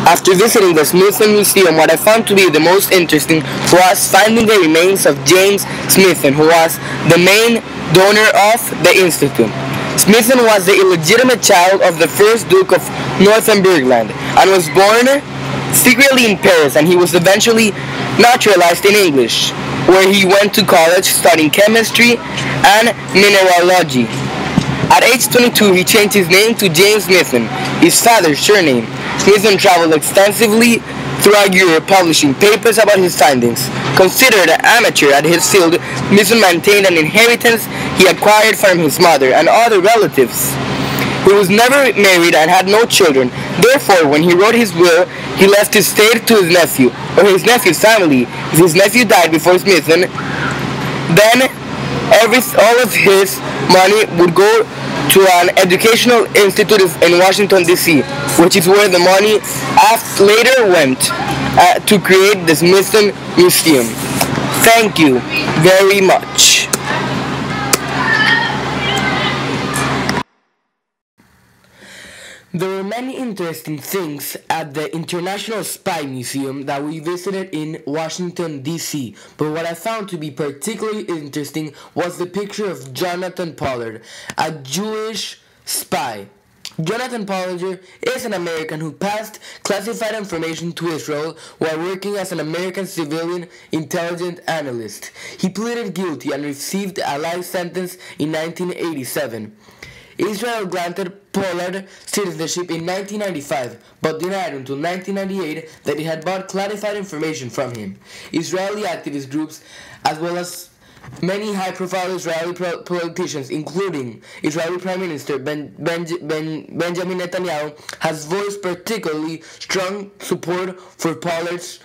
After visiting the Smithsonian Museum, what I found to be the most interesting was finding the remains of James Smithson, who was the main donor of the institute. Smithson was the illegitimate child of the first Duke of Northumberland and was born secretly in Paris, and he was eventually naturalized in English, where he went to college studying chemistry and mineralogy. At age 22, he changed his name to James Smithson, his father's surname. Smithson traveled extensively throughout Europe, publishing papers about his findings. Considered an amateur at his field, Smithson maintained an inheritance he acquired from his mother and other relatives. He was never married and had no children. Therefore, when he wrote his will, he left his estate to his nephew, or his nephew's family. If his nephew died before Smithson, then all of his money would go to an educational institute in Washington, D.C., which is where the money later went to create the Smithsonian Museum. Thank you very much. There were many interesting things at the International Spy Museum that we visited in Washington, D.C., but what I found to be particularly interesting was the picture of Jonathan Pollard, a Jewish spy. Jonathan Pollard is an American who passed classified information to Israel while working as an American civilian intelligence analyst. He pleaded guilty and received a life sentence in 1987. Israel granted Pollard citizenship in 1995, but denied until 1998 that it had bought classified information from him. Israeli activist groups, as well as many high-profile Israeli politicians, including Israeli Prime Minister Benjamin Netanyahu, has voiced particularly strong support for Pollard's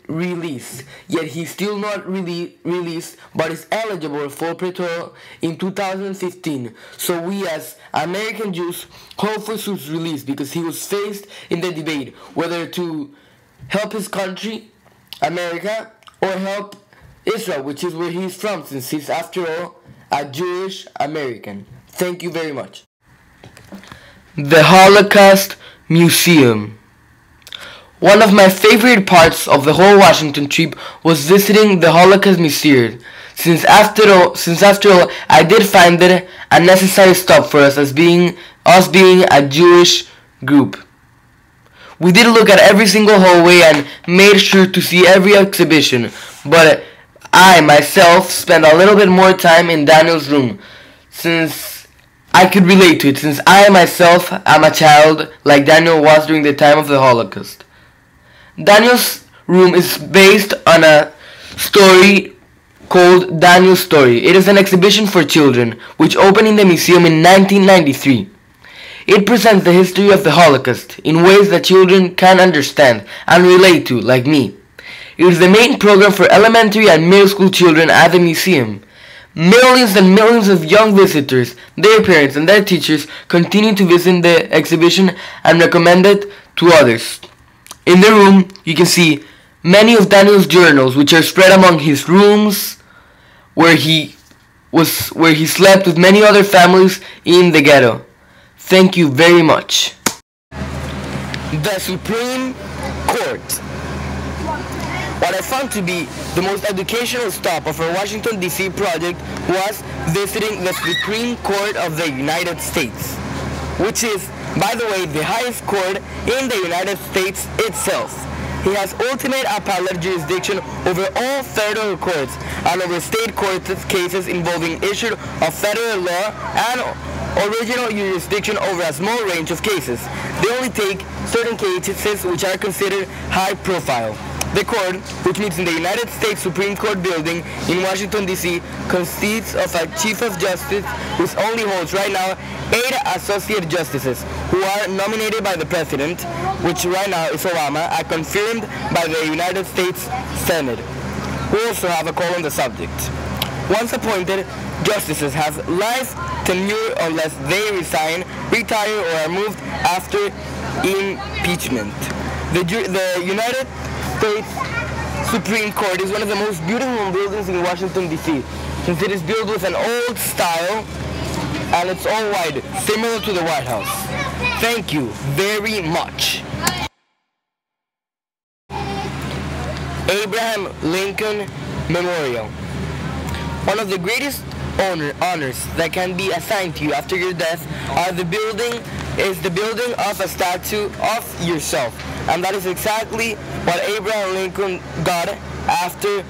release, yet he's still not released, but is eligible for parole in 2015. So we as American Jews hope for his release, because he was faced in the debate whether to help his country, America, or help Israel, which is where he's from, since he's, after all, a Jewish American. Thank you very much. The Holocaust Museum. One of my favorite parts of the whole Washington trip was visiting the Holocaust Museum, since after all, I did find it a necessary stop for us as being a Jewish group. We did look at every single hallway and made sure to see every exhibition, but I myself spent a little bit more time in Daniel's room, since I could relate to it, since I myself am a child like Daniel was during the time of the Holocaust. Daniel's room is based on a story called Daniel's Story. It is an exhibition for children, which opened in the museum in 1993. It presents the history of the Holocaust in ways that children can understand and relate to, like me. It is the main program for elementary and middle school children at the museum. Millions and millions of young visitors, their parents and their teachers continue to visit the exhibition and recommend it to others. In the room, you can see many of Daniel's journals, which are spread among his rooms, where he slept with many other families in the ghetto. Thank you very much. The Supreme Court. What I found to be the most educational stop of our Washington, D.C. project was visiting the Supreme Court of the United States, which is, by the way, the highest court in the United States itself. He has ultimate appellate jurisdiction over all federal courts and over state court cases involving issue of federal law, and original jurisdiction over a small range of cases. They only take certain cases which are considered high profile. The court, which meets in the United States Supreme Court building in Washington, D.C., consists of a Chief of Justice, who only holds right now 8 associate justices, who are nominated by the President, which right now is Obama, and confirmed by the United States Senate, who also have a call on the subject. Once appointed, justices have life tenure unless they resign, retire, or are moved after impeachment. The United States Supreme Court is one of the most beautiful buildings in Washington, D.C., since it is built with an old style and it's all white, similar to the White House. Thank you very much. Abraham Lincoln Memorial. One of the greatest honors that can be assigned to you after your death is the building of a statue of yourself. And that is exactly what Abraham Lincoln got after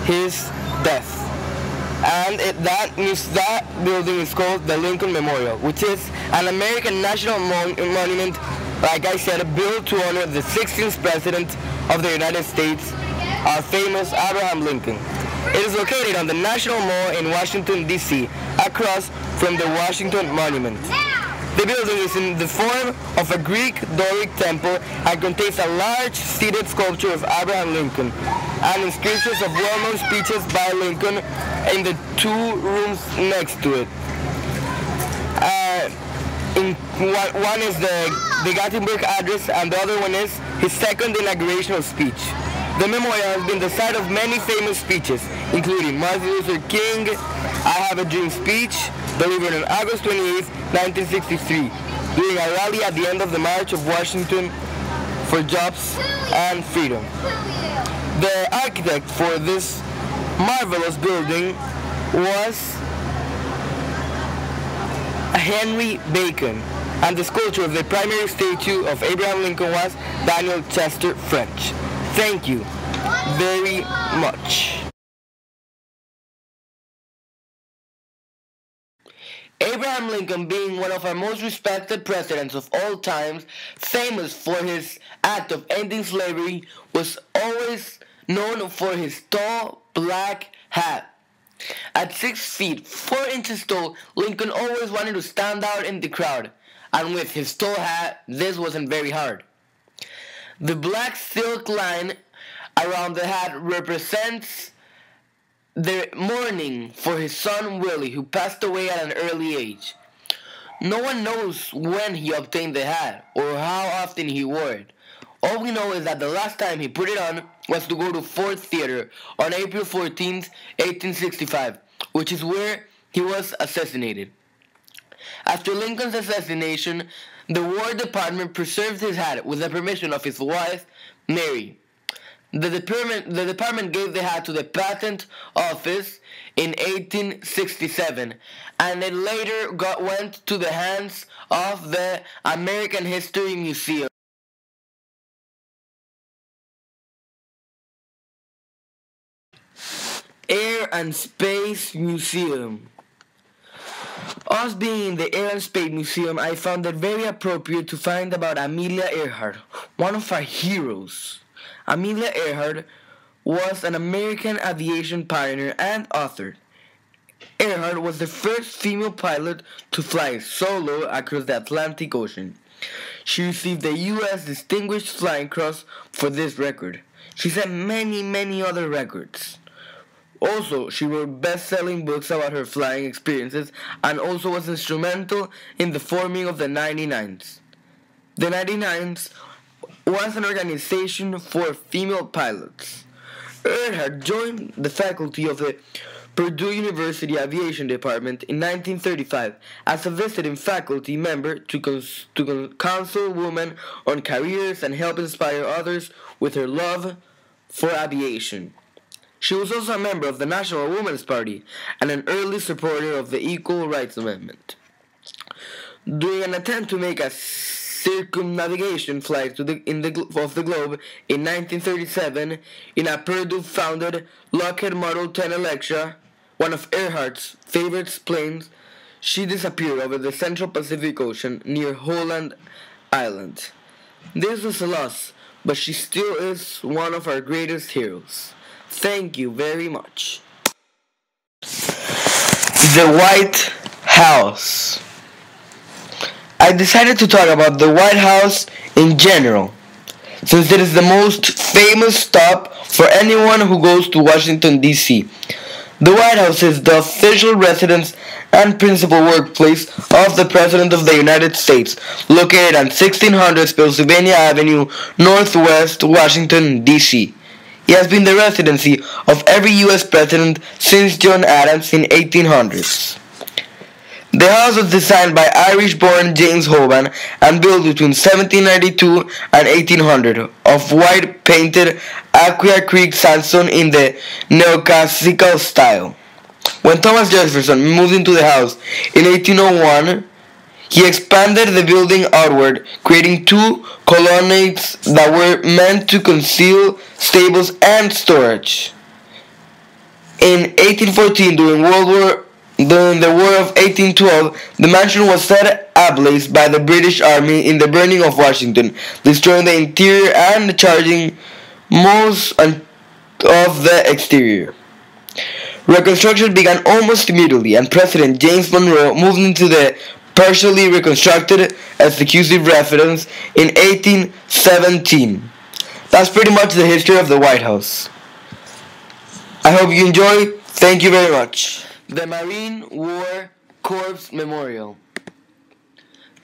his death. And that building is called the Lincoln Memorial, which is an American national monument, like I said, built to honor the 16th President of the United States, our famous Abraham Lincoln. It is located on the National Mall in Washington, D.C., across from the Washington Monument. The building is in the form of a Greek Doric temple and contains a large seated sculpture of Abraham Lincoln and inscriptions of well-known speeches by Lincoln in the two rooms next to it. One is the Gettysburg Address, and the other one is his second inaugurational speech. The memorial has been the site of many famous speeches, including Martin Luther King I Have a Dream speech, delivered on August 28, 1963, during a rally at the end of the March of Washington for Jobs and Freedom. The architect for this marvelous building was Henry Bacon, and the sculptor of the primary statue of Abraham Lincoln was Daniel Chester French. Thank you very much. Abraham Lincoln, being one of our most respected presidents of all times, famous for his act of ending slavery, was always known for his tall black hat. At 6 feet 4 inches tall, Lincoln always wanted to stand out in the crowd, and with his tall hat, this wasn't very hard. The black silk line around the hat represents the mourning for his son Willie, who passed away at an early age. No one knows when he obtained the hat or how often he wore it. All we know is that the last time he put it on was to go to Ford Theater on April 14, 1865, which is where he was assassinated. After Lincoln's assassination, the War Department preserved his hat with the permission of his wife, Mary. The department gave the hat to the Patent Office in 1867, and it later went to the hands of the American History Museum. Air and Space Museum. Us being in the Air and Space Museum, I found it very appropriate to find about Amelia Earhart, one of our heroes. Amelia Earhart was an American aviation pioneer and author. Earhart was the first female pilot to fly solo across the Atlantic Ocean. She received the U.S. Distinguished Flying Cross for this record. She set many other records. Also, she wrote best-selling books about her flying experiences and also was instrumental in the forming of the 99s. The 99s was an organization for female pilots. Earhart joined the faculty of the Purdue University Aviation Department in 1935 as a visiting faculty member to counsel women on careers and help inspire others with her love for aviation. She was also a member of the National Women's Party and an early supporter of the Equal Rights Amendment. During an attempt to make a circumnavigation flight of the globe in 1937 in a Purdue-founded Lockheed Model 10 Electra, one of Earhart's favorite planes, she disappeared over the Central Pacific Ocean near Holland Island. This was a loss, but she still is one of our greatest heroes. Thank you very much. The White House. I decided to talk about the White House in general, since it is the most famous stop for anyone who goes to Washington, D.C. The White House is the official residence and principal workplace of the President of the United States, located on 1600 Pennsylvania Avenue, Northwest Washington, D.C. It has been the residency of every U.S. president since John Adams in 1800s. The house was designed by Irish-born James Hoban and built between 1792 and 1800 of white painted Aquia Creek sandstone in the neoclassical style. When Thomas Jefferson moved into the house in 1801, he expanded the building outward, creating two colonnades that were meant to conceal stables and storage. In 1814, during the War of 1812, the mansion was set ablaze by the British Army in the burning of Washington, destroying the interior and charging most of the exterior. Reconstruction began almost immediately, and President James Monroe moved into the partially reconstructed executive residence in 1817. That's pretty much the history of the White House. I hope you enjoy. Thank you very much. The Marine War Corps Memorial.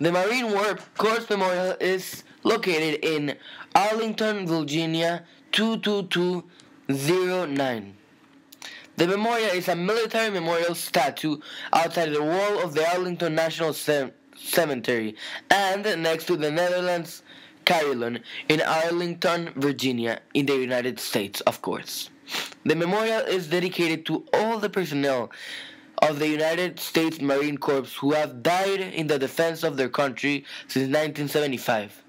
The Marine War Corps Memorial is located in Arlington, Virginia 22209. The memorial is a military memorial statue outside the wall of the Arlington National Cemetery and next to the Netherlands Carillon in Arlington, Virginia, in the United States, of course. The memorial is dedicated to all the personnel of the United States Marine Corps who have died in the defense of their country since 1975.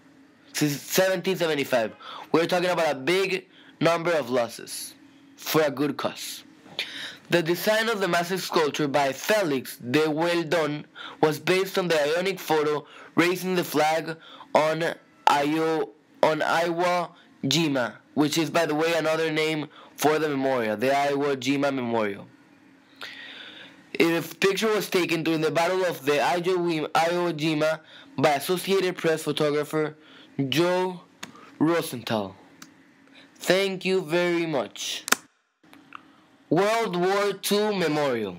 Since 1775. We're talking about a big number of losses for a good cause. The design of the massive sculpture by Felix de Weldon was based on the Ionic photo raising the flag on Iwo Jima, which is, by the way, another name for the memorial, the Iwo Jima Memorial. The picture was taken during the Battle of the Iwo Jima by Associated Press photographer Joe Rosenthal. Thank you very much. World War II Memorial.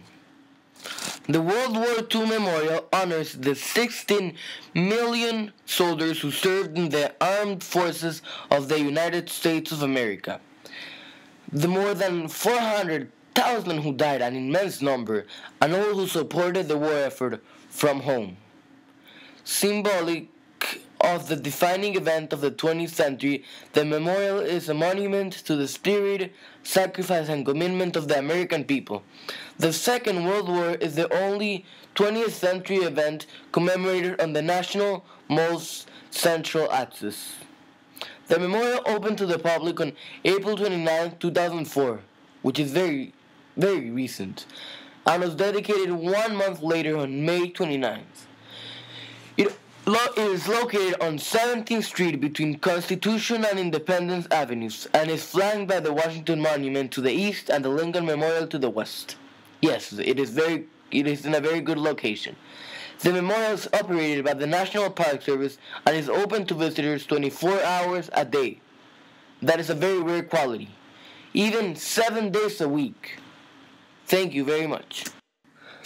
The World War II Memorial honors the 16 million soldiers who served in the armed forces of the United States of America. The more than 400,000 who died, an immense number, and all who supported the war effort from home. Symbolic of the defining event of the 20th century, the memorial is a monument to the spirit, sacrifice, and commitment of the American people. The Second World War is the only 20th century event commemorated on the national most central axis. The memorial opened to the public on April 29, 2004, which is very, very recent, and was dedicated 1 month later on May 29th. It is located on 17th Street between Constitution and Independence Avenues and is flanked by the Washington Monument to the east and the Lincoln Memorial to the west. Yes, it is in a very good location. The memorial is operated by the National Park Service and is open to visitors 24 hours a day. That is a very rare quality. Even 7 days a week. Thank you very much.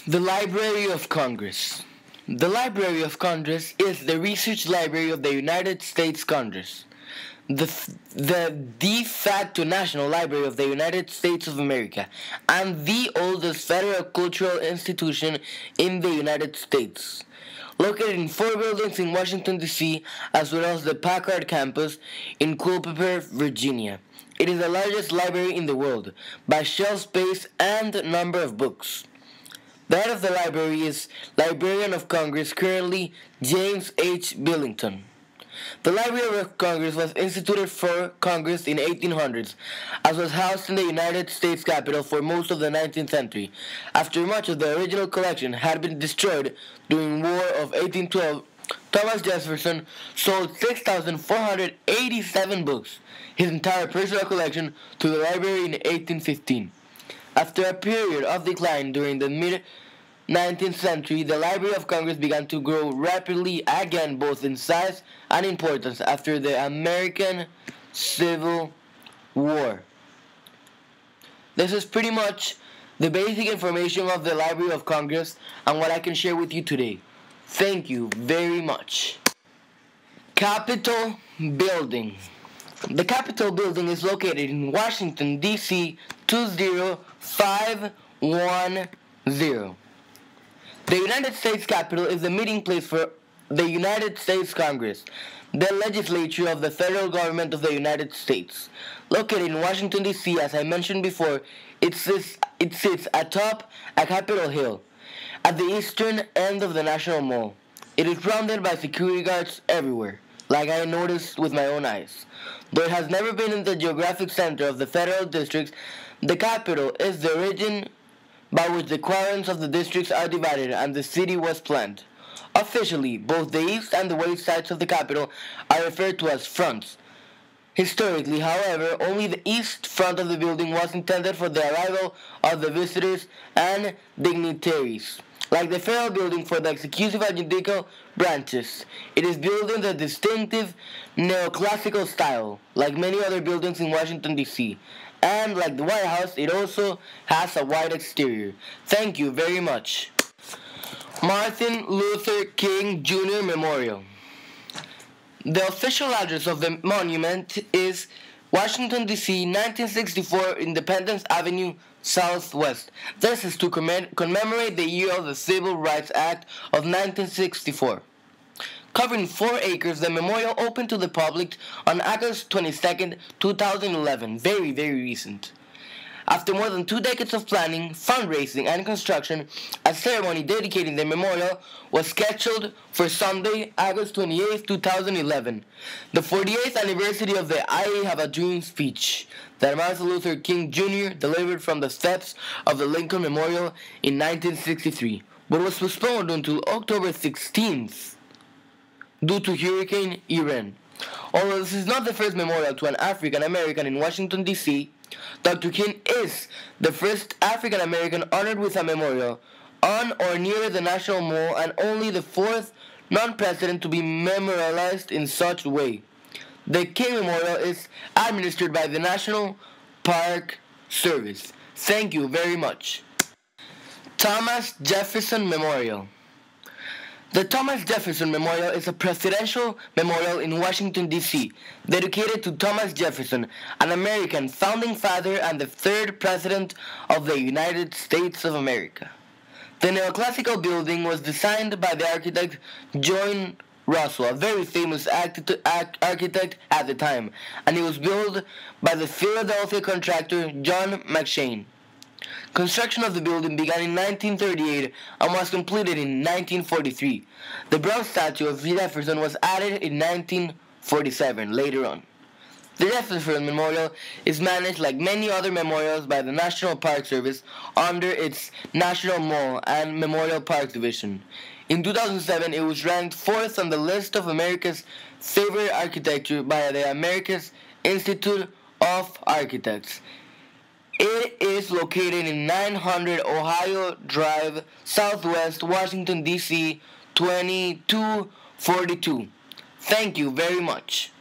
The Library of Congress. The Library of Congress is the research library of the United States Congress, the de facto national library of the United States of America, and the oldest federal cultural institution in the United States. Located in 4 buildings in Washington, D.C., as well as the Packard campus in Culpeper, Virginia. It is the largest library in the world by shelf space and number of books. The head of the library is Librarian of Congress, currently James H. Billington. The Library of Congress was instituted for Congress in 1800s, as was housed in the United States Capitol for most of the 19th century. After much of the original collection had been destroyed during War of 1812, Thomas Jefferson sold 6,487 books, his entire personal collection, to the library in 1815. After a period of decline during the mid-19th century, the Library of Congress began to grow rapidly again, both in size and importance, after the American Civil War. This is pretty much the basic information of the Library of Congress and what I can share with you today. Thank you very much. Capitol Building. The Capitol Building is located in Washington, D.C. 20510. The United States Capitol is the meeting place for the United States Congress, the legislature of the federal government of the United States. Located in Washington, D.C., as I mentioned before, it sits atop a Capitol Hill, at the eastern end of the National Mall. It is surrounded by security guards everywhere, like I noticed with my own eyes. Though it has never been in the geographic center of the federal districts, the Capitol is the region by which the quadrants of the districts are divided and the city was planned. Officially, both the east and the west sides of the Capitol are referred to as fronts. Historically, however, only the east front of the building was intended for the arrival of the visitors and dignitaries. Like the federal building for the executive and judicial branches, it is built in the distinctive neoclassical style, like many other buildings in Washington, D.C. And like the White House, it also has a white exterior. Thank you very much. Martin Luther King Jr. Memorial. The official address of the monument is Washington, D.C., 1964 Independence Avenue, Southwest. This is to commemorate the year of the Civil Rights Act of 1964. Covering 4 acres, the memorial opened to the public on August 22, 2011. Very, very recent. After more than 2 decades of planning, fundraising, and construction, a ceremony dedicating the memorial was scheduled for Sunday, August 28, 2011, the 48th anniversary of the I Have a Dream speech that Martin Luther King Jr. delivered from the steps of the Lincoln Memorial in 1963, but was postponed until October 16th due to Hurricane Irene. Although this is not the first memorial to an African American in Washington, D.C., Dr. King is the first African American honored with a memorial on or near the National Mall and only the 4th non-president to be memorialized in such a way. The King Memorial is administered by the National Park Service. Thank you very much. Thomas Jefferson Memorial. The Thomas Jefferson Memorial is a presidential memorial in Washington, D.C., dedicated to Thomas Jefferson, an American founding father and the 3rd President of the United States of America. The neoclassical building was designed by the architect John Russell, a very famous architect at the time, and it was built by the Philadelphia contractor John McShane. Construction of the building began in 1938 and was completed in 1943. The bronze statue of Jefferson was added in 1947, later on. The Jefferson Memorial is managed like many other memorials by the National Park Service under its National Mall and Memorial Park Division. In 2007, it was ranked 4th on the list of America's favorite architecture by the American Institute of Architects. It is located in 900 Ohio Drive, Southwest Washington, D.C., 2242. Thank you very much.